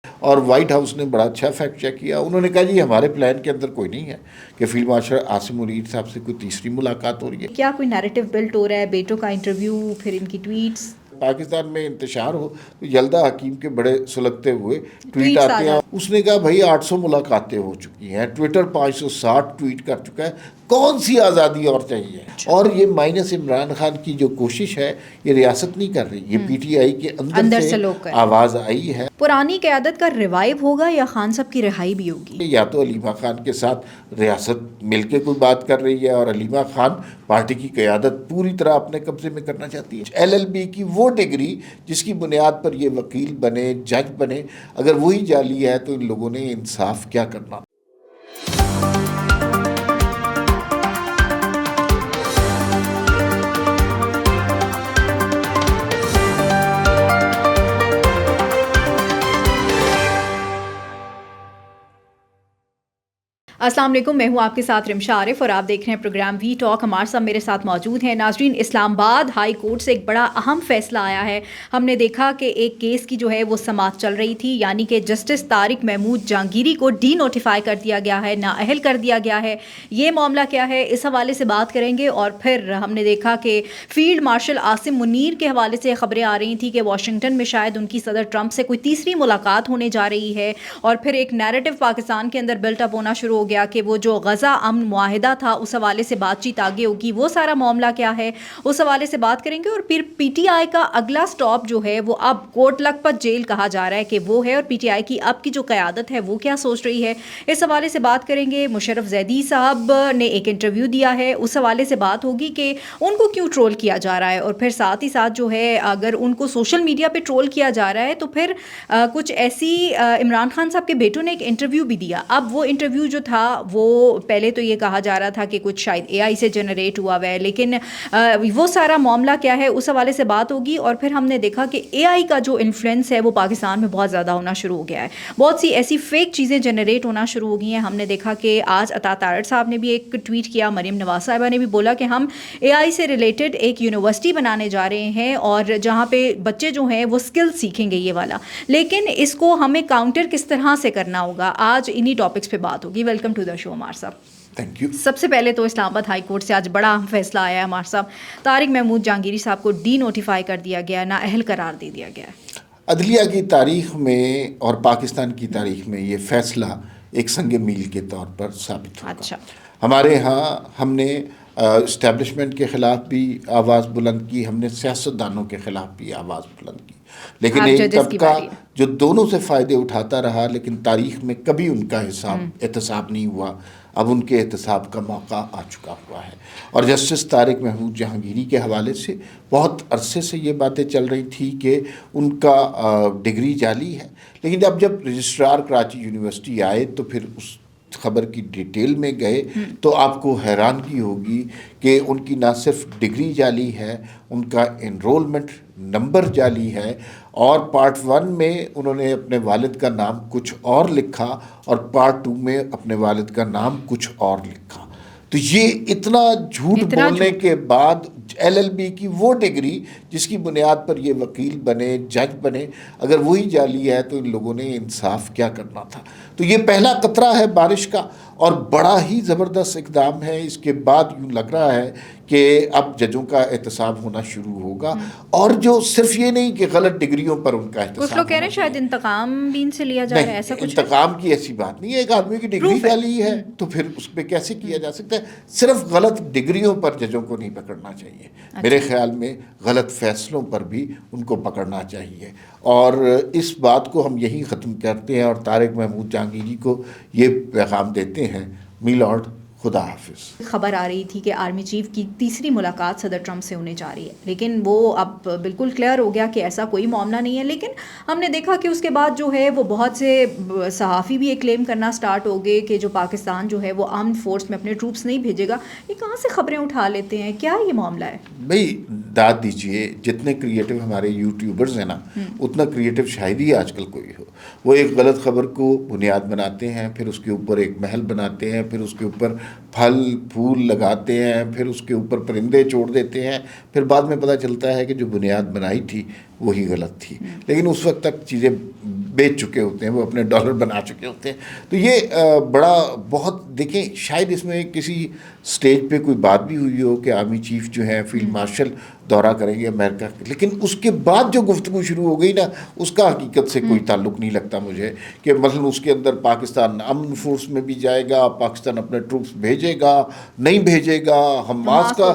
اور white house نے بڑا اچھا فیکٹ چیک کیا. انہوں نے کہا جی ہمارے پلان کے اندر کوئی نہیں ہے کہ فیلڈ مارشل عاصم منیر صاحب سے کوئی تیسری ملاقات ہو رہی ہے. کیا کوئی نیریٹو بلٹ ہو رہا ہے؟ بیٹوں کا انٹرویو، پھر ان کی ٹویٹس پاکستان میں انتشار ہو تو یلدا حکیم کے بڑے سلگتے ہوئے ٹویٹ ٹویٹس آتے ہیں. اس نے کہا بھائی 800 ملاقاتیں ہو چکی ہیں، ٹویٹر 560 ٹویٹ کر چکا ہے، کون سی آزادی اور چاہیے. اور یہ مائنس عمران خان کی جو کوشش ہے یہ ریاست نہیں کر رہی، یہ پی ٹی آئی کے اندر سے لوگ کر آواز آئی ہے. پرانی قیادت کا ریوائیو ہوگا یا خان صاحب کی رہائی بھی ہوگی؟ یا تو علیمہ خان کے ساتھ ریاست مل کے کوئی بات کر رہی ہے اور علیمہ خان پارٹی کی قیادت پوری طرح اپنے قبضے میں کرنا چاہتی ہے. ایل ایل بی کی وہ ڈگری جس کی بنیاد پر یہ وکیل بنے، جج بنے، اگر وہی جعلی ہے تو ان لوگوں نے انصاف کیا کرنا. السلام علیکم، میں ہوں آپ کے ساتھ رمشا عارف اور آپ دیکھ رہے ہیں پروگرام وی ٹاک. ہمارے ساتھ میرے ساتھ موجود ہیں ناظرین. اسلام آباد ہائی کورٹ سے ایک بڑا اہم فیصلہ آیا ہے. ہم نے دیکھا کہ ایک کیس کی جو ہے وہ سماعت چل رہی تھی، یعنی کہ جسٹس طارق محمود جہانگیری کو ڈی نوٹیفائی کر دیا گیا ہے، نااہل کر دیا گیا ہے. یہ معاملہ کیا ہے اس حوالے سے بات کریں گے. اور پھر ہم نے دیکھا کہ فیلڈ مارشل عاصم منیر کے حوالے سے خبریں آ رہی تھیں کہ واشنگٹن میں شاید ان کی صدر ٹرمپ سے کوئی تیسری ملاقات ہونے جا رہی ہے. اور پھر ایک نیریٹو پاکستان کے اندر بلٹ اپ ہونا شروع ہو گیا کہ وہ جو غزہ امن معاہدہ تھا اس حوالے سے بات چیت آگے ہوگی. وہ سارا معاملہ کیا ہے اس حوالے سے بات کریں گے. اور پھر پی ٹی آئی کا اگلا سٹاپ جو ہے وہ اب کوٹ لکھپت جیل کہا جا رہا ہے کہ وہ ہے، اور پی ٹی آئی کی اب کی جو قیادت ہے وہ کیا سوچ رہی ہے، اس حوالے سے بات کریں گے. مشرف زیدی صاحب نے ایک انٹرویو دیا ہے، اس حوالے سے بات ہوگی کہ ان کو کیوں ٹرول کیا جا رہا ہے. اور پھر ساتھ ہی ساتھ جو ہے اگر ان کو سوشل میڈیا پہ ٹرول کیا جا رہا ہے تو پھر کچھ ایسی عمران خان صاحب کے بیٹوں نے ایک انٹرویو بھی دیا. اب وہ انٹرویو جو تھا وہ پہلے تو یہ کہا جا رہا تھا کہ کچھ شاید اے آئی سے جنریٹ ہوا ہوا ہے، لیکن وہ سارا معاملہ کیا ہے اس حوالے سے بات ہوگی. اور پھر ہم نے دیکھا کہ اے آئی کا جو انفلوئنس ہے وہ پاکستان میں بہت زیادہ ہونا شروع ہو گیا ہے. بہت سی ایسی فیک چیزیں جنریٹ ہونا شروع ہو گئی ہیں. ہم نے دیکھا کہ آج عطا تارڑ صاحب نے بھی ایک ٹویٹ کیا، مریم نواز صاحبہ نے بھی بولا کہ ہم اے آئی سے ریلیٹڈ ایک یونیورسٹی بنانے جا رہے ہیں اور جہاں پہ بچے جو ہیں وہ اسکل سیکھیں گے یہ والا. لیکن اس کو ہمیں کاؤنٹر کس طرح سے کرنا ہوگا، آج انہی ٹاپکس پہ بات ہوگی. ویلکم ٹو دا شو عمار صاحب. Thank you. سب سے پہلے تو اسلام آباد ہائی کورٹ سے آج بڑا اہم فیصلہ آیا ہے ہمارے صاحب. طارق محمود جہانگیری صاحب کو ڈی نوٹیفائی کر دیا گیا، نااہل قرار دے دیا گیا ہے. عدلیہ کی تاریخ میں اور پاکستان کی تاریخ میں یہ فیصلہ ایک سنگ میل کے طور پر ثابت ہوگا. اچھا. ہمارے ہاں ہم نے اسٹیبلشمنٹ کے خلاف بھی آواز بلند کی، ہم نے سیاستدانوں کے خلاف بھی آواز بلند کی، لیکن ایک طبقہ جو دونوں سے فائدے اٹھاتا رہا لیکن تاریخ میں کبھی ان کا احتساب نہیں ہوا. اب ان کے احتساب کا موقع آ چکا ہوا ہے. اور جسٹس طارق محمود جہانگیری کے حوالے سے بہت عرصے سے یہ باتیں چل رہی تھی کہ ان کا ڈگری جعلی ہے، لیکن اب جب رجسٹرار کراچی یونیورسٹی آئے تو پھر اس خبر کی ڈیٹیل میں گئے تو آپ کو حیرانگی ہوگی کہ ان کی نہ صرف ڈگری جعلی ہے، ان کا انرولمنٹ نمبر جعلی ہے، اور پارٹ 1 میں انہوں نے اپنے والد کا نام کچھ اور لکھا اور پارٹ 2 میں اپنے والد کا نام کچھ اور لکھا. تو یہ اتنا جھوٹ بولنے کے بعد ایل ایل بی کی وہ ڈگری جس کی بنیاد پر یہ وکیل بنے، جج بنے، اگر وہی جعلی ہے تو ان لوگوں نے انصاف کیا کرنا تھا. تو یہ پہلا قطرہ ہے بارش کا اور بڑا ہی زبردست اقدام ہے. اس کے بعد یوں لگ رہا ہے کہ اب ججوں کا احتساب ہونا شروع ہوگا، اور جو صرف یہ نہیں کہ غلط ڈگریوں پر ان کا احتساب، کچھ لوگ کہہ رہے ہیں شاید انتقام بھی ان سے لیا جا رہا ہے، ایسا کچھ انتقام کی ایسی بات نہیں ہے. ایک آدمی کی ڈگری جعلی ہے تو پھر اس پہ کیسے کیا جا سکتا ہے؟ صرف غلط ڈگریوں پر ججوں کو نہیں پکڑنا چاہیے. میرے خیال میں غلط فیصلوں پر بھی ان کو پکڑنا چاہیے. اور اس بات کو ہم یہی ختم کرتے ہیں اور طارق محمود جہانگیری کو یہ پیغام دیتے ہیں، میلارڈ خدا حافظ. خبر آ رہی تھی کہ آرمی چیف کی تیسری ملاقات صدر ٹرمپ سے ہونے جا رہی ہے، لیکن وہ اب بالکل کلیئر ہو گیا کہ ایسا کوئی معاملہ نہیں ہے. لیکن ہم نے دیکھا کہ اس کے بعد جو ہے وہ بہت سے صحافی بھی یہ کلیم کرنا سٹارٹ ہو گئے کہ جو پاکستان جو ہے وہ آرمڈ فورس میں اپنے ٹروپس نہیں بھیجے گا. یہ کہاں سے خبریں اٹھا لیتے ہیں؟ کیا یہ معاملہ ہے؟ بھائی داد دیجئے، جتنے کریٹو ہمارے یوٹیوبرز ہیں نا اتنا کریٹو شاید ہی آج کل کوئی ہو. وہ ایک غلط خبر کو بنیاد بناتے ہیں، پھر اس کے اوپر ایک محل بناتے ہیں، پھر اس کے اوپر پھل پھول لگاتے ہیں، پھر اس کے اوپر پرندے چھوڑ دیتے ہیں، پھر بعد میں پتہ چلتا ہے کہ جو بنیاد بنائی تھی وہی غلط تھی. لیکن اس وقت تک چیزیں بیچ چکے ہوتے ہیں, وہ اپنے ڈالر بنا چکے ہوتے ہیں. تو یہ بڑا بہت دیکھیں, شاید اس میں کسی سٹیج پہ کوئی بات بھی ہوئی ہو کہ آرمی چیف جو ہے فیلڈ مارشل دورہ کریں گے امریکہ, لیکن اس کے بعد جو گفتگو شروع ہو گئی نا, اس کا حقیقت سے کوئی تعلق نہیں لگتا مجھے, کہ مثلا اس کے اندر پاکستان امن فورس میں بھی جائے گا, پاکستان اپنے ٹروپس بھیجے گا نہیں بھیجے گا, حماس کا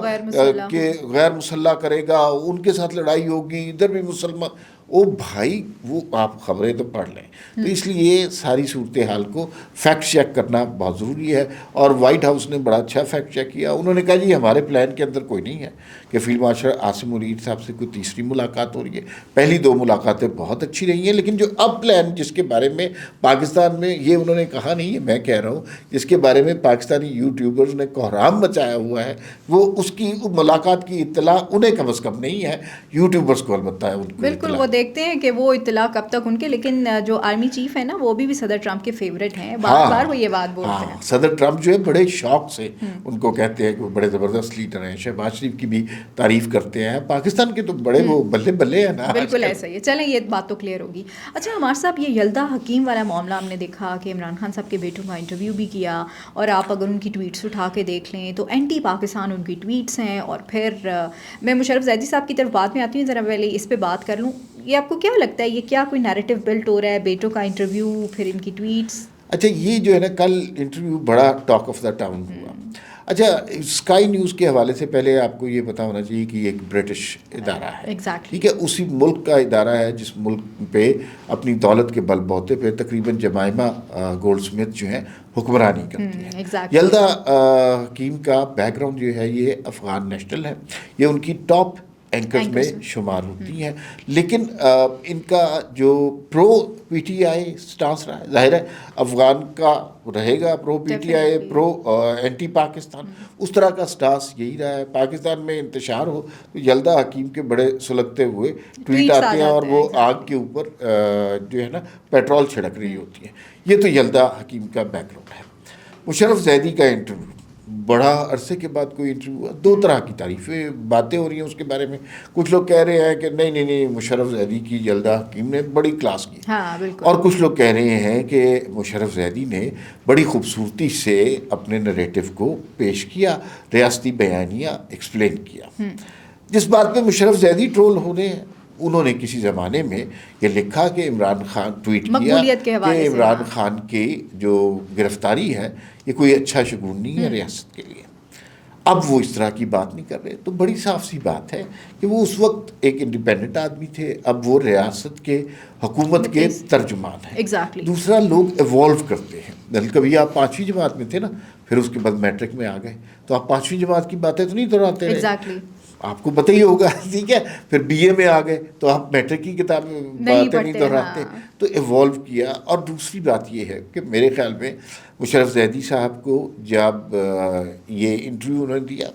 کہ غیر مسلح کرے گا, ان کے ساتھ لڑائی ہوگی, ادھر بھی مسلمان. او بھائی, وہ آپ خبریں تو پڑھ لیں. تو اس لیے ساری صورتحال کو فیکٹ چیک کرنا بہت ضروری ہے, اور وائٹ ہاؤس نے بڑا اچھا فیکٹ چیک کیا. انہوں نے کہا جی ہمارے پلان کے اندر کوئی نہیں ہے کہ فیلڈ مارشل عاصم منیر صاحب سے کوئی تیسری ملاقات ہو رہی ہے. پہلی 2 ملاقاتیں بہت اچھی رہی ہیں, لیکن جو اب پلان جس کے بارے میں پاکستان میں, یہ انہوں نے کہا نہیں ہے, میں کہہ رہا ہوں, جس کے بارے میں پاکستانی یوٹیوبرز نے کوحرام مچایا ہوا ہے, وہ اس کی ملاقات کی اطلاع انہیں کم از کم نہیں ہے, یوٹیوبرز کو البتہ ہے. ان کو بالکل, وہ دیکھتے ہیں کہ وہ اطلاع کب تک ان کے, لیکن جو آرمی چیف ہے نا وہ بھی صدر ٹرمپ کے فیوریٹ ہیں, بار بار وہ یہ بات بولتے ہیں. صدر ٹرمپ جو ہے بڑے شوق سے ان کو کہتے ہیں کہ وہ بڑے زبردست لیڈر ہیں. شہباز شریف کی بھی تعریف کرتے ہیں. پاکستان کے تو بڑے وہ بلے بلے ہیں نا. بالکل ایسا ہی ہے. چلیں یہ بات تو کلیئر ہوگی. اچھا عمار صاحب, یہ یلدا حکیم والا معاملہ ہم نے دیکھا کہ عمران خان صاحب کے بیٹوں کا انٹرویو بھی کیا, اور آپ اگر ان کی ٹویٹس اٹھا کے دیکھ لیں تو اینٹی پاکستان ان کی ٹویٹس ہیں. اور پھر میں مشرف زیدی صاحب کی طرف بعد میں آتی ہوں, ذرا پہلے اس پہ بات کر لوں. یہ آپ کو کیا لگتا ہے, یہ کیا کوئی نیریٹو بلٹ ہو رہا ہے, بیٹوں کا انٹرویو پھر ان کی ٹویٹس؟ اچھا, یہ جو ہے نا کل انٹرویو بڑا ٹاک آف دا ٹاؤن ہوا. اچھا, اسکائی نیوز کے حوالے سے پہلے آپ کو یہ پتا ہونا چاہیے کہ یہ ایک برٹش ادارہ ہے. ٹھیک ہے, اسی ملک کا ادارہ ہے جس ملک پہ اپنی دولت کے بل بوتے پہ تقریباً جمائمہ گولڈ سمتھ جو ہیں حکمرانی کرتی ہیں. یلدا حکیم کا بیک گراؤنڈ جو ہے یہ افغان نیشنل ہے, یہ ان کی ٹاپ اینکرز میں شمار ہوتی ہیں. لیکن ان کا جو پرو پی ٹی آئی سٹانس رہا ہے, ظاہر ہے افغان کا رہے گا pro PTI, pro anti Pakistan, اس طرح کا سٹانس یہی رہا ہے. پاکستان میں انتشار ہو تو یلدا حکیم کے بڑے سلگتے ہوئے ٹویٹ آتے ہیں, اور وہ آگ کے اوپر جو ہے نا پیٹرول چھڑک رہی ہوتی ہے. یہ تو یلدا حکیم کا بیک گراؤنڈ ہے. مشرف زیدی کا انٹرویو, بڑا عرصے کے بعد کوئی انٹرویو ہوا. 2 طرح کی تعریفیں باتیں ہو رہی ہیں اس کے بارے میں. کچھ لوگ کہہ رہے ہیں کہ نہیں مشرف زیدی کی یلدا حکیم نے بڑی کلاس کی, اور کچھ لوگ کہہ رہے ہیں کہ مشرف زیدی نے بڑی خوبصورتی سے اپنے نریٹو کو پیش کیا, ریاستی بیانیہ ایکسپلین کیا. جس بات پہ مشرف زیدی ٹرول ہونے, انہوں نے کسی زمانے میں یہ لکھا کہ عمران خان ٹویٹ کیا کہ عمران خان کی جو گرفتاری ہے یہ کوئی اچھا شگون نہیں ہے ریاست کے لیے. اب وہ اس طرح کی بات نہیں کر رہے, تو بڑی صاف سی بات ہے کہ وہ اس وقت ایک انڈیپینڈنٹ آدمی تھے, اب وہ ریاست کے حکومت کے ترجمان ہیں. دوسرا, لوگ ایوالو کرتے ہیں. کبھی آپ 5ویں جماعت میں تھے نا, پھر اس کے بعد میٹرک میں آ گئے, تو آپ 5ویں جماعت کی باتیں تو نہیں دہراتے رہے, آپ کو پتہ ہی ہوگا. ٹھیک ہے, پھر بی اے میں آ گئے تو آپ میٹرک کی کتابیں باتیں نہیں دہراتے. تو ایوالو کیا. اور دوسری بات یہ ہے کہ میرے خیال میں مشرف زیدی صاحب کو جب یہ انٹرویو انہوں نے دیا,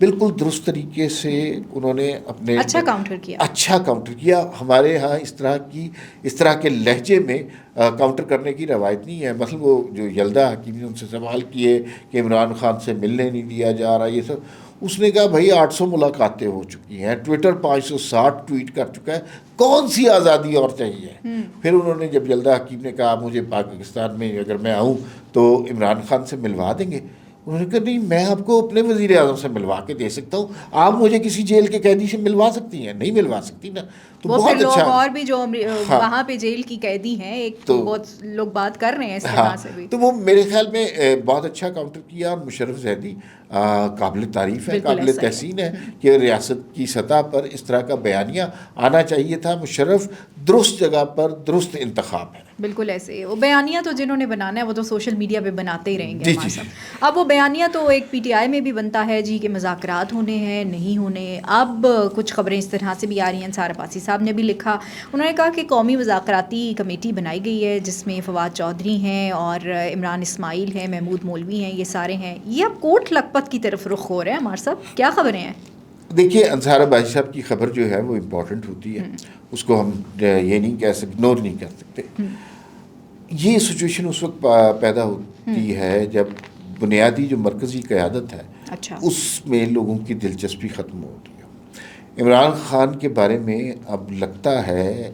بالکل درست طریقے سے انہوں نے اپنے اچھا کاؤنٹر کیا. ہمارے ہاں اس طرح کے لہجے میں کاؤنٹر کرنے کی روایت نہیں ہے. مثلا وہ جو یلدا حکیم نے ان سے سوال کیے کہ عمران خان سے ملنے نہیں دیا جا رہا, یہ سب, اس نے کہا بھائی 800 ملاقاتیں ہو چکی ہیں, ٹویٹر 560 ٹویٹ کر چکا ہے, کون سی آزادی اور چاہیے. پھر انہوں نے جب یلدا حکیم نے کہا مجھے پاکستان میں اگر میں آؤں تو عمران خان سے ملوا دیں گے, انہوں نے کہا نہیں, میں آپ کو اپنے وزیر اعظم سے ملوا کے دے سکتا ہوں, آپ مجھے کسی جیل کے قیدی سے ملوا سکتی ہیں, نہیں ملوا سکتی نا. تو بہت اچھا, اور بھی جو وہاں پہ جیل کی قیدی ہیں, ایک تو بہت لوگ بات کر رہے ہیں اس طرح سے بھی. تو وہ میرے خیال میں بہت اچھا کاؤنٹر کیا. اور مشرف زیدی قابل تعریف ہے, قابل تحسین ہے کہ ریاست کی سطح پر اس طرح کا بیانیہ آنا چاہیے تھا. مشرف درست جگہ پر درست انتخاب ہے. بالکل ایسے وہ بیانیہ تو جنہوں نے بنانا ہے وہ تو سوشل میڈیا پہ بناتے ہی رہیں گے. اب وہ بیانیہ تو ایک پی ٹی آئی میں بھی بنتا ہے جی کہ مذاکرات ہونے ہیں نہیں ہونے. اب کچھ خبریں اس طرح سے بھی آ رہی ہیں, سارا پاسی صاحب نے بھی لکھا, انہوں نے کہا کہ قومی مذاکراتی کمیٹی بنائی گئی ہے جس میں فواد چودھری ہیں اور عمران اسماعیل ہیں, محمود مولوی ہیں, یہ سارے ہیں. یہ اب کوٹ لکھپت کی طرف رخ ہو رہے ہیں. ہمارے صاحب کیا خبریں ہیں؟ دیکھیے, انصار عباسی صاحب کی خبر جو ہے وہ امپورٹنٹ ہوتی ہے, اس کو ہم یہ نہیں کہہ سکتے, اگنور نہیں کر سکتے. یہ سچویشن اس وقت پیدا ہوتی ہے جب بنیادی جو مرکزی قیادت ہے اس میں لوگوں کی دلچسپی ختم ہوتی ہے. عمران خان کے بارے میں اب لگتا ہے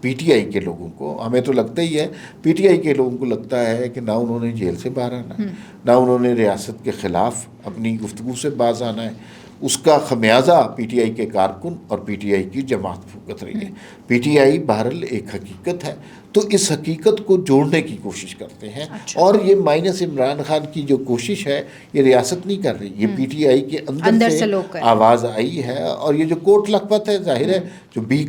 پی ٹی آئی کے لوگوں کو، ہمیں تو لگتا ہی ہے، پی ٹی آئی کے لوگوں کو لگتا ہے کہ نہ انہوں نے جیل سے باہر آنا ہے، نہ انہوں نے ریاست کے خلاف اپنی گفتگو سے باز آنا ہے. اس کا خمیازہ پی ٹی آئی کے کارکن اور پی ٹی آئی کی جماعت بھگت رہی ہے. پی ٹی آئی بہرحال ایک حقیقت ہے، تو اس حقیقت کو جوڑنے کی کوشش کرتے ہیں. اور یہ مائنس عمران خان کی جو کوشش ہے، یہ ریاست نہیں کر رہی، یہ پی ٹی آئی کے اندر سے آواز آئی ہے. اور یہ جو کوٹ لکھپت ہے، ظاہر ہے جو بی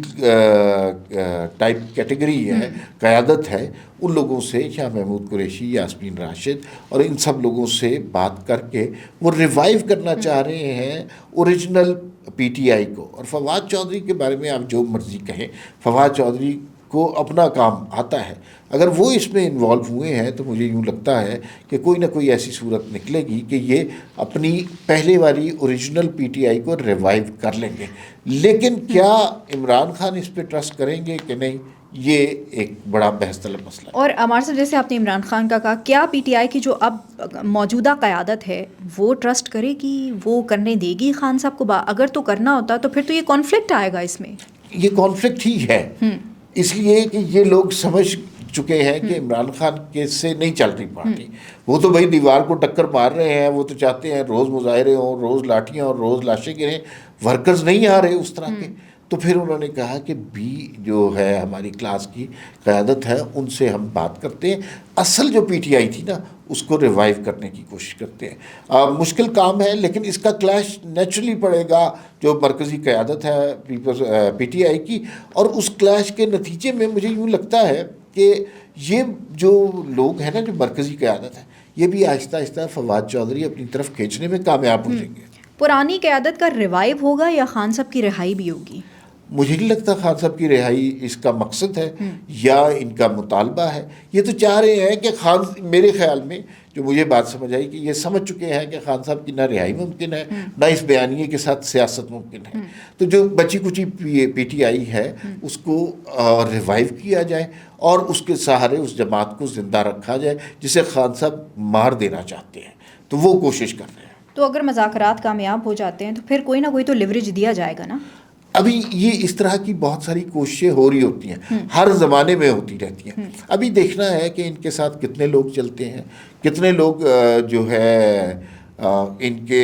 ٹائپ کیٹیگری ہے، قیادت ہے، ان لوگوں سے شاہ محمود قریشی، یاسمین راشد اور ان سب لوگوں سے بات کر کے وہ ریوائیو کرنا چاہ رہے ہیں اوریجنل پی ٹی آئی کو. اور فواد چودھری کے بارے میں آپ جو مرضی کہیں، فواد چودھری کو اپنا کام آتا ہے. اگر وہ اس میں انوالو ہوئے ہیں تو مجھے یوں لگتا ہے کہ کوئی نہ کوئی ایسی صورت نکلے گی کہ یہ اپنی پہلے والی اوریجنل پی ٹی آئی کو ریوائیو کر لیں گے. لیکن کیا عمران خان اس پہ ٹرسٹ کریں گے کہ نہیں، یہ ایک بڑا بحث طلب مسئلہ ہے. اور ہمارے صاحب جیسے آپ نے عمران خان کا کہا، کیا پی ٹی آئی کی جو اب موجودہ قیادت ہے وہ ٹرسٹ کرے گی، وہ کرنے دے گی خان صاحب کو؟ اگر تو کرنا ہوتا تو پھر تو یہ کانفلکٹ آئے گا اس میں. یہ کانفلکٹ ہی ہے، اس لیے کہ یہ لوگ سمجھ چکے ہیں کہ عمران خان کے سے نہیں چل رہی پارٹی. وہ تو بھائی دیوار کو ٹکر مار رہے ہیں، وہ تو چاہتے ہیں روز مظاہرے ہوں، روز لاٹھیاں اور روز لاشیں گریں. ورکرز نہیں آ رہے اس طرح کے. تو پھر انہوں نے کہا کہ بی جو ہے ہماری کلاس کی قیادت ہے، ان سے ہم بات کرتے ہیں. اصل جو پی ٹی آئی تھی نا، اس کو ریوائیو کرنے کی کوشش کرتے ہیں. مشکل کام ہے، لیکن اس کا کلیش نیچرلی پڑے گا جو مرکزی قیادت ہے پی ٹی آئی کی. اور اس کلیش کے نتیجے میں مجھے یوں لگتا ہے کہ یہ جو لوگ ہیں نا، جو مرکزی قیادت ہے، یہ بھی آہستہ آہستہ فواد چودھری اپنی طرف کھینچنے میں کامیاب ہو جائیں گے. پرانی قیادت کا ریوائیو ہوگا یا خان صاحب کی رہائی بھی ہوگی؟ مجھے نہیں لگتا خان صاحب کی رہائی اس کا مقصد ہے یا ان کا مطالبہ ہے. یہ تو چاہ رہے ہیں کہ میرے خیال میں جو مجھے بات سمجھ آئی کہ یہ سمجھ چکے ہیں کہ خان صاحب کی نہ رہائی ممکن ہے، نہ اس بیانیے کے ساتھ سیاست ممکن ہے. تو جو بچی کچی پی ٹی آئی ہے، اس کو ریوائیو کیا جائے اور اس کے سہارے اس جماعت کو زندہ رکھا جائے جسے خان صاحب مار دینا چاہتے ہیں. تو وہ کوشش کر رہے ہیں. تو اگر مذاکرات کامیاب ہو جاتے ہیں تو پھر کوئی نہ کوئی تو لیوریج دیا جائے گا نا. ابھی یہ اس طرح کی بہت ساری کوششیں ہو رہی ہوتی ہیں، ہر زمانے میں ہوتی رہتی ہیں. ابھی دیکھنا ہے کہ ان کے ساتھ کتنے لوگ چلتے ہیں، کتنے لوگ جو ہے ان کے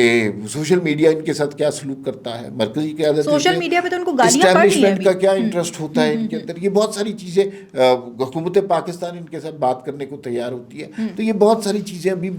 سوشل میڈیا ان کے ساتھ کیا سلوک کرتا ہے. مرکزی قیادت سوشل میڈیا پہ تو ان کو گالیاں پڑ رہی ہیں، اسٹیبلشمنٹ کا کیا انٹرسٹ ہوتا ہے ان کے اندر. یہ بہت ساری چیزیں، حکومت پاکستان ان کے ساتھ بات کرنے کو تیار ہوتی ہے. تو یہ بہت ساری چیزیں ابھی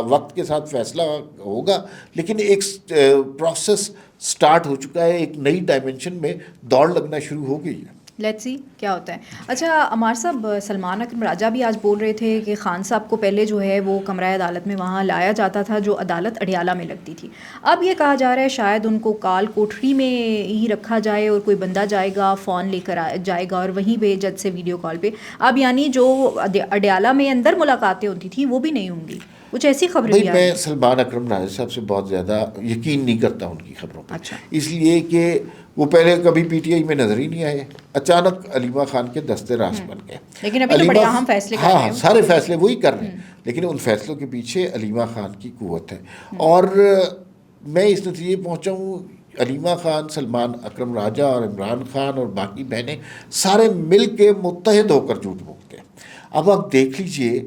وقت کے ساتھ فیصلہ ہوگا، لیکن ایک پروسیس سٹارٹ ہو چکا ہے. ایک نئی ڈائمنشن میں دوڑ لگنا شروع ہو گئی ہے. لیٹس سی کیا ہوتا ہے. اچھا عمار صاحب، سلمان اکرم راجہ بھی آج بول رہے تھے کہ خان صاحب کو پہلے جو ہے وہ کمرہ عدالت میں وہاں لایا جاتا تھا جو عدالت اڈیالہ میں لگتی تھی. اب یہ کہا جا رہا ہے شاید ان کو کال کوٹری میں ہی رکھا جائے اور کوئی بندہ جائے گا، فون لے کر جائے گا اور وہیں پہ جج سے ویڈیو کال پہ. اب یعنی جو اڈیالہ میں اندر ملاقاتیں ہوتی تھیں وہ بھی نہیں ہوں گی. کچھ ایسی خبریں بھی میں سلمان اکرم راجہ صاحب سے بہت زیادہ یقین نہیں کرتا ان کی خبروں پہ. اچھا. اس لیے کہ وہ پہلے کبھی پی ٹی آئی میں نظر ہی نہیں آئے، اچانک علیمہ خان کے دستے راست بن گئے. لیکن ابھی تو بڑے اہم فیصلے کر رہے ہیں. ہاں، سارے فیصلے وہی کر رہے ہیں، لیکن ان فیصلوں کے پیچھے علیمہ خان کی قوت ہے. اور میں اس نتیجے پہنچا ہوں، علیمہ خان، سلمان اکرم راجہ اور عمران خان اور باقی بہنیں سارے مل کے متحد ہو کر جھوٹ بولتے ہیں. اب آپ دیکھ لیجئے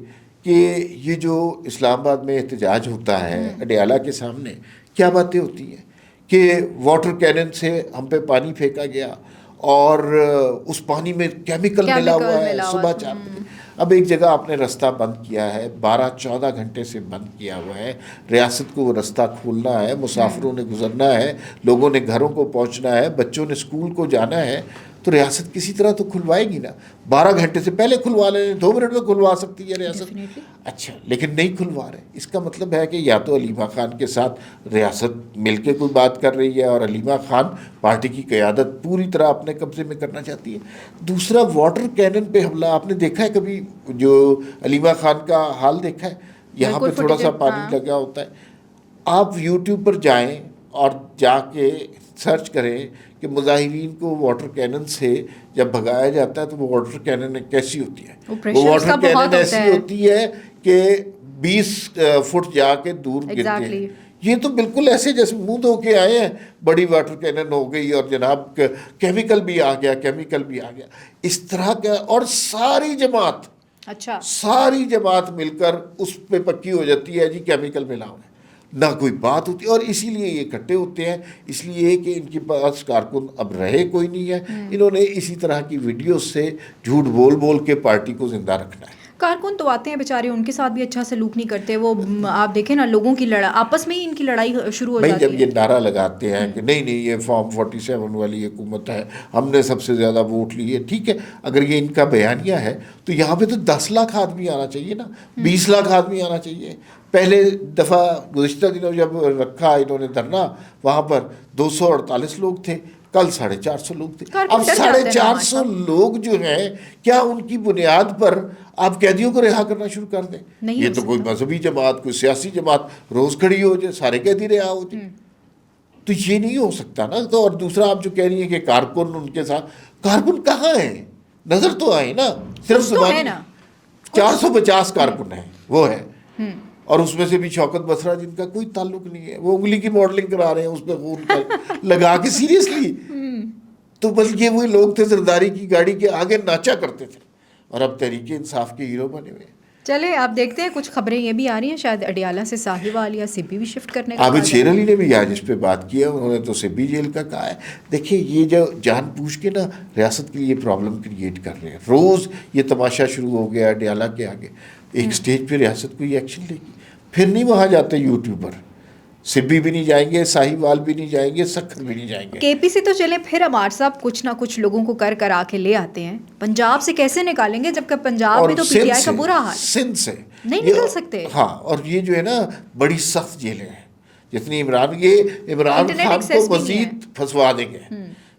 کہ یہ جو اسلام آباد میں احتجاج ہوتا ہے اڈیالہ کے سامنے، کیا باتیں ہوتی ہیں کہ واٹر کینن سے ہم پہ پانی پھینکا گیا اور اس پانی میں کیمیکل ملا ہوا ہے صبح 4 بجے. اب ایک جگہ آپ نے رستہ بند کیا ہے، 12-14 گھنٹے سے بند کیا ہوا ہے. ریاست کو وہ رستہ کھولنا ہے، مسافروں نے گزرنا ہے، لوگوں نے گھروں کو پہنچنا ہے، بچوں نے اسکول کو جانا ہے. تو ریاست کسی طرح تو کھلوائے گی نا. 12 گھنٹے سے پہلے کھلوا لیں، 2 منٹ میں کھلوا سکتی ہے ریاست. اچھا، لیکن نہیں کھلوا رہے. اس کا مطلب ہے کہ یا تو علیمہ خان کے ساتھ ریاست مل کے کوئی بات کر رہی ہے اور علیمہ خان پارٹی کی قیادت پوری طرح اپنے قبضے میں کرنا چاہتی ہے. دوسرا، واٹر کینن پہ حملہ آپ نے دیکھا ہے کبھی؟ جو علیمہ خان کا حال دیکھا ہے؟ یہاں پہ تھوڑا سا پانی لگا ہوتا ہے. آپ یوٹیوب پر جائیں اور جا کے سرچ کریں کہ مظاہرین کو واٹر کینن سے جب بھگایا جاتا ہے تو وہ واٹر کینن کیسی ہوتی ہے. وہ واٹر کینن ایسی ہوتی ہے کہ 20 فٹ جا کے دور گرتے ہیں. یہ تو بالکل ایسے جیسے منہ دھو کے آئے ہیں, بڑی واٹر کینن ہو گئی اور جناب کیمیکل بھی آ گیا اس طرح کا. اور ساری جماعت مل کر اس پہ پکی ہو جاتی ہے جی کیمیکل ملا ہوا ہے, نہ کوئی بات ہوتی. اور اسی لیے یہ اکٹھے ہوتے ہیں, اس لیے کہ ان کے پاس کارکن اب رہے کوئی نہیں ہے, انہوں نے اسی طرح کی ویڈیوز سے جھوٹ بول کے پارٹی کو زندہ رکھنا ہے. کارکن تو آتے ہیں بیچارے, ان کے ساتھ بھی اچھا سلوک نہیں کرتے وہ. آپ دیکھیں نا, لوگوں کی آپس میں ہی ان کی لڑائی شروع ہو جاتی ہے. جب یہ نعرہ لگاتے ہیں کہ نہیں یہ فارم 47 والی حکومت ہے, ہم نے سب سے زیادہ ووٹ لیے, ٹھیک ہے, اگر یہ ان کا بیانیہ ہے تو یہاں پہ تو 10 لاکھ آدمی آنا چاہیے نا, 20 لاکھ آدمی آنا چاہیے. پہلے دفعہ گزشتہ دنوں جب رکھا انہوں نے دھرنا, وہاں پر 248 لوگ تھے, کل 450 لوگ تھے. اب 450 لوگ جو ہیں, کیا ان کی بنیاد پر آپ قیدیوں کو رہا کرنا شروع کر دیں؟ یہ تو کوئی مذہبی جماعت, کوئی سیاسی جماعت روز کھڑی ہو جائے, سارے قیدی رہا ہو جائے, تو یہ نہیں ہو سکتا نا. تو اور دوسرا آپ جو کہہ رہی ہیں کہ کارکن ان کے ساتھ, کارکن کہاں ہیں؟ نظر تو آئے نا, صرف زبانی 450 کارکن ہیں وہ ہے, اور اس میں سے بھی شوکت بسرا جن کا کوئی تعلق نہیں ہے, وہ انگلی کی ماڈلنگ کرا رہے ہیں اس پہ خون لگا کے, سیریسلی. تو بس یہ وہی لوگ تھے زرداری کی گاڑی کے آگے ناچا کرتے تھے, اور اب تحریک انصاف کے ہیرو بنے ہوئے. چلے آپ دیکھتے ہیں, کچھ خبریں یہ بھی آ رہی ہیں شاید اڈیالہ سے ساہیوال یا سبی بھی شفٹ کرنے کا. عابد شیر علی نے بھی آج اس پہ بات کیا, انہوں نے تو سبی جیل کا کہا ہے. دیکھیں یہ جو جان بوجھ کے نا ریاست کے لیے پرابلم کریٹ کر رہے ہیں, روز یہ تماشا شروع ہو گیا اڈیالہ کے آگے. ایک سٹیج پہ ریاست کوئی ایکشن لے گی, پھر نہیں وہاں جاتے یوٹیوبر, سبی بھی نہیں جائیں گے, ساہیوال بھی نہیں جائیں گے, سکھر بھی نہیں جائیں گے. کے پی سی تو چلے, پھر عمار صاحب کچھ نہ کچھ لوگوں کو کرا کے لے آتے ہیں. پنجاب سے کیسے نکالیں گے, جبکہ پنجاب میں تو پی ٹی آئی کا برا حال, سندھ سے نہیں نکل سکتے. ہاں, اور یہ جو ہے نا بڑی سخت جیلیں ہیں, جتنی عمران خان کو مزید پھنسوا دیں گے.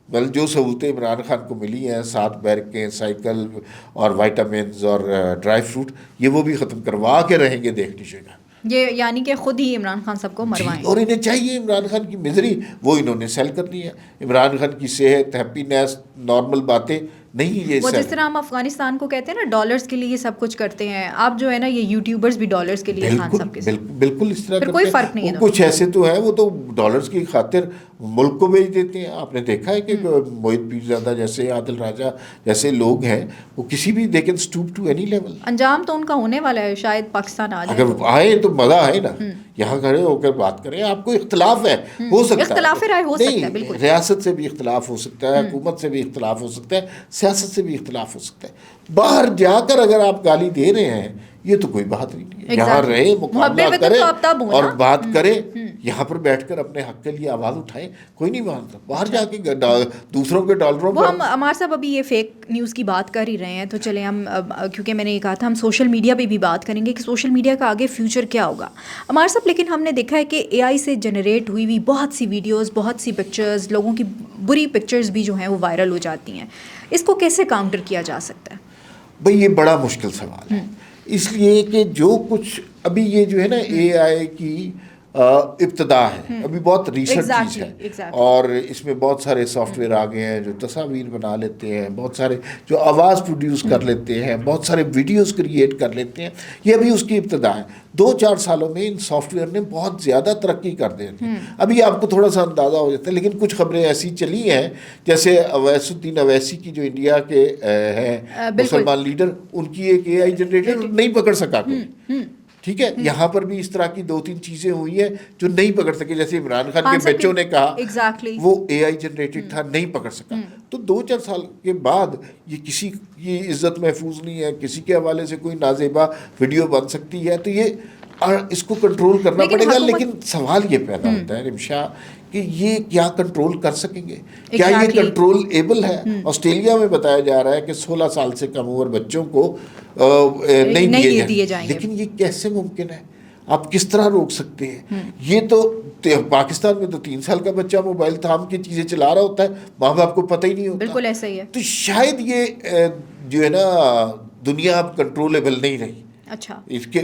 بل جو سہولتیں عمران خان کو ملی ہیں, 7 بیرکیں, سائیکل اور وائٹامنز اور ڈرائی فروٹ, یہ وہ بھی ختم کروا کے رہیں گے, دیکھ لیجیے گا. یہ یعنی کہ خود ہی عمران خان سب کو مروائیں. اور انہیں چاہیے عمران خان کی مزری وہ انہوں نے سیل کرنی ہے. عمران خان کی صحت, ہیپینیس, نارمل باتیں نہیں, یہ وہ جس طرح ہم افغانستان کو کہتے ہیں نا ڈالرز کے لیے سب کچھ کرتے ہیں, آپ جو ہے نا یہ یوٹیوبرز بھی ڈالرز کے لیے خان صاحب کے بالکل اس طرح کوئی فرق نہیں ہے. کچھ ایسے تو ہیں وہ تو ڈالرز کی خاطر ملک کو بیچ دیتے ہیں. آپ نے دیکھا ہے کہ موہت پیرزادہ جیسے, عادل راجہ جیسے لوگ ہیں, وہ کسی بھی they can stoop to any level. انجام تو ان کا ہونے والا ہے, شاید پاکستان آ جائے. اگر آئے تو مزہ آئے نا, یہاں کھڑے ہو کر بات کریں. آپ کو اختلاف ہے, ہو سکتا ہے, اختلاف رائے ہو سکتا ہے, بالکل. ریاست سے بھی اختلاف ہو سکتا ہے, حکومت سے بھی اختلاف ہو سکتا ہے, سیاست سے بھی اختلاف ہو سکتا ہے. باہر جا کر اگر آپ گالی دے رہے ہیں, یہ تو کوئی بات نہیں ہے. یہاں رہے, مقابلہ کریں اور بات کریں, یہاں پر بیٹھ کر اپنے حق کے لیے آواز اٹھائیں, کوئی نہیں مانتا. باہر جا کے دوسروں کے ڈالروں پر. ہم عمار صاحب ابھی یہ فیک نیوز کی بات کر ہی رہے ہیں, تو چلیں ہم, کیونکہ میں نے یہ کہا تھا ہم سوشل میڈیا پہ بھی بات کریں گے کہ سوشل میڈیا کا آگے فیوچر کیا ہوگا. عمار صاحب لیکن ہم نے دیکھا ہے کہ اے آئی سے جنریٹ ہوئی بہت سی ویڈیوز, بہت سی پکچرز, لوگوں کی بری پکچرز بھی جو ہیں وہ وائرل ہو جاتی ہیں. اس کو کیسے کاؤنٹر کیا جا سکتا ہے؟ بھئی یہ بڑا مشکل سوال ہے, اس لیے کہ جو کچھ ابھی یہ جو ہے نا اے آئی کی ابتدا ہے, ابھی بہت ریسنٹ چیز ہے, اور اس میں بہت سارے سافٹ ویئر آ گئے ہیں جو تصاویر بنا لیتے ہیں, بہت سارے جو آواز پروڈیوس کر لیتے ہیں, بہت سارے ویڈیوز کریٹ کر لیتے ہیں. یہ ابھی اس کی ابتدا ہے. 2-4 سالوں میں ان سافٹ ویئر نے بہت زیادہ ترقی کر دی ہے. ابھی آپ کو تھوڑا سا اندازہ ہو جاتا ہے, لیکن کچھ خبریں ایسی چلی ہیں جیسے اویس الدین اویسی کی جو انڈیا کے ہیں مسلمان لیڈر, ان کی ایک اے آئی جنریٹر نہیں پکڑ سکا کوئی. ٹھیک ہے, یہاں پر بھی اس طرح کی 2-3 چیزیں ہوئی ہیں جو نہیں پکڑ سکے. جیسے عمران خان کے بچوں نے کہا وہ اے آئی جنریٹڈ تھا, نہیں پکڑ سکا. تو 2-4 سال کے بعد یہ کسی کی عزت محفوظ نہیں ہے, کسی کے حوالے سے کوئی نازیبا ویڈیو بن سکتی ہے, تو یہ اس کو کنٹرول کرنا پڑے گا. لیکن سوال یہ پیدا ہوتا ہے رمشا کہ یہ کیا کنٹرول کر سکیں گے, کیا یہ کنٹرول ایبل ہے؟ آسٹریلیا میں بتایا جا رہا ہے کہ 16 سال سے کم عمر بچوں کو نہیں دیے جائیں گے. لیکن یہ کیسے ممکن ہے؟ آپ کس طرح روک سکتے ہیں؟ یہ تو پاکستان میں تو 3 سال کا بچہ موبائل تھام کے چیزیں چلا رہا ہوتا ہے, ماں باپ کو پتہ ہی نہیں ہوتا. بالکل ایسا ہی ہے. تو شاید یہ جو ہے نا دنیا اب کنٹرولیبل نہیں رہی. اچھا اس کے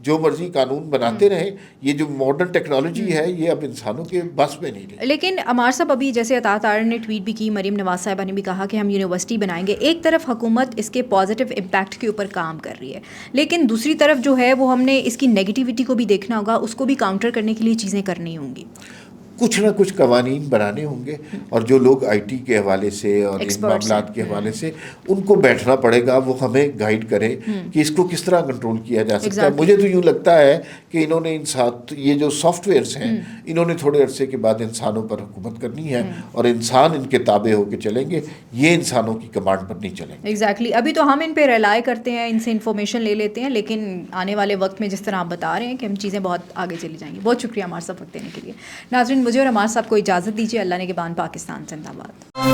جو مرضی قانون بناتے رہیں, یہ جو ماڈرن ٹیکنالوجی ہے یہ اب انسانوں کے بس میں نہیں رہی. لیکن عمار صاحب ابھی جیسے عطا تارڑ نے ٹویٹ بھی کی, مریم نواز صاحبہ نے بھی کہا کہ ہم یونیورسٹی بنائیں گے. ایک طرف حکومت اس کے پازیٹیو امپیکٹ کے اوپر کام کر رہی ہے, لیکن دوسری طرف جو ہے وہ ہم نے اس کی نیگیٹیوٹی کو بھی دیکھنا ہوگا, اس کو بھی کاؤنٹر کرنے کے لیے چیزیں کرنی ہوں گی. کچھ نہ کچھ قوانین بنانے ہوں گے, اور جو لوگ آئی ٹی کے حوالے سے اور ان معاملات کے حوالے سے ان کو بیٹھنا پڑے گا, وہ ہمیں گائیڈ کریں کہ اس کو کس طرح کنٹرول کیا جا سکتا ہے. مجھے تو یوں لگتا ہے کہ انہوں نے یہ جو سافٹ ویئرس ہیں انہوں نے تھوڑے عرصے کے بعد انسانوں پر حکومت کرنی ہے, اور انسان ان کے تابع ہو کے چلیں گے, یہ انسانوں کی کمانڈ پر نہیں چلیں گے. ایگزیکٹلی. ابھی تو ہم ان پہ ریلائی کرتے ہیں, ان سے انفارمیشن لے لیتے ہیں, لیکن آنے والے وقت میں جس طرح آپ بتا رہے ہیں کہ ہم چیزیں بہت آگے چلی جائیں گی. بہت شکریہ عمار صاحب وقت دینے کے لیے. ناظرین, مجھے اور عمار صاحب کو اجازت دیجیے. اللہ نے کے بان پاکستان زندہ باد.